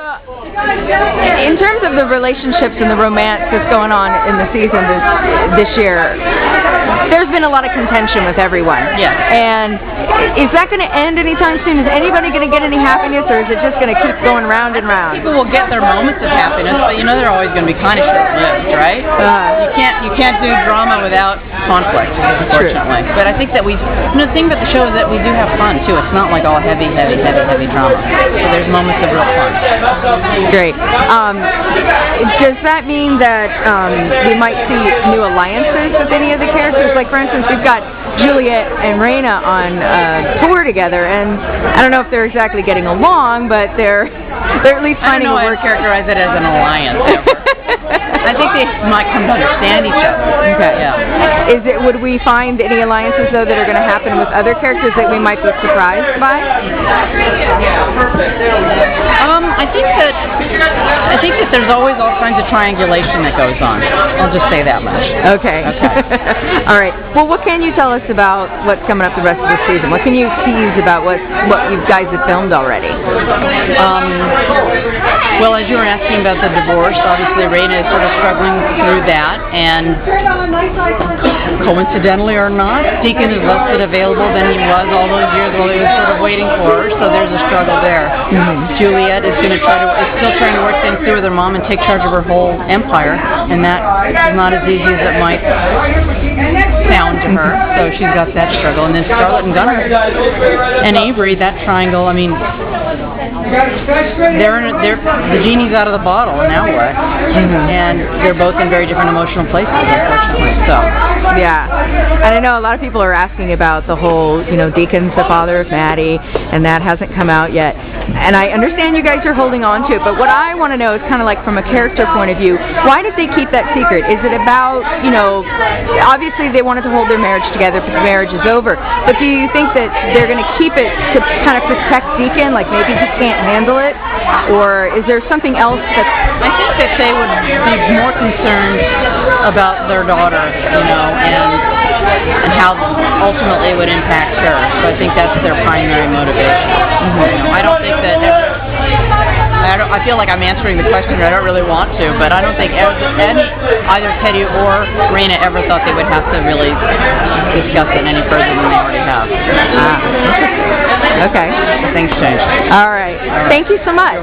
So, in terms of the relationships and the romance that's going on in the season this year, there's been a lot of contention with everyone. Yes. And is that going to end anytime soon? Is anybody going to get any happiness, or is it just going to keep going round and round? People will get their moments of happiness, but you know they're always going to be kind of short-lived, right? You can't do drama without conflict, unfortunately. But I think that the thing about the show is that we do have fun too. It's not like all heavy drama. So there's moments of real fun. Great. Does that mean that we might see new alliances with any of the characters? Like, for instance, we've got Juliet and Rayna on tour together, and I don't know if they're exactly getting along, but they're at least finding a work. I characterize it as an alliance ever. I think they might come to understand each other. Okay. Yeah. Would we find any alliances though that are going to happen with other characters that we might be surprised by? I think that there's always all kinds of triangulation that goes on. I'll just say that much. Okay. All right. Well, what can you tell us about what's coming up the rest of the season? What can you tease about what you guys have filmed already? Well, as you were asking about the divorce, obviously Rayna is sort of struggling through that, and coincidentally or not, Deacon is less than available than he was all those years while he was sort of waiting for her, so there's a struggle there. Juliet is still trying to work things through with her mom and take charge of her whole empire, and that is not as easy as it might sound to her, so she's got that struggle. And then Scarlett and Gunnar and Avery, that triangle, I mean, the genie's out of the bottle, now what? And they're both in very different emotional places, unfortunately. So, yeah. And I know a lot of people are asking about the whole, Deacon's the father of Maddie, and that hasn't come out yet. And I understand you guys are holding on to it, but what I want to know is kind of like from a character point of view, why did they keep that secret? Is it about, obviously they wanted to hold their marriage together, but the marriage is over. But do you think that they're going to keep it to kind of protect Deacon, like maybe he can't handle it? Or is there something else that... I think that they would be more concerned about their daughter, and how ultimately it would impact her. So I think that's their primary motivation. I don't think that... I feel like I'm answering the question. I don't really want to, but I don't think either Teddy or Rayna ever thought they would have to really discuss it any further than they already have. Okay. Things change. All right. Thank you so much.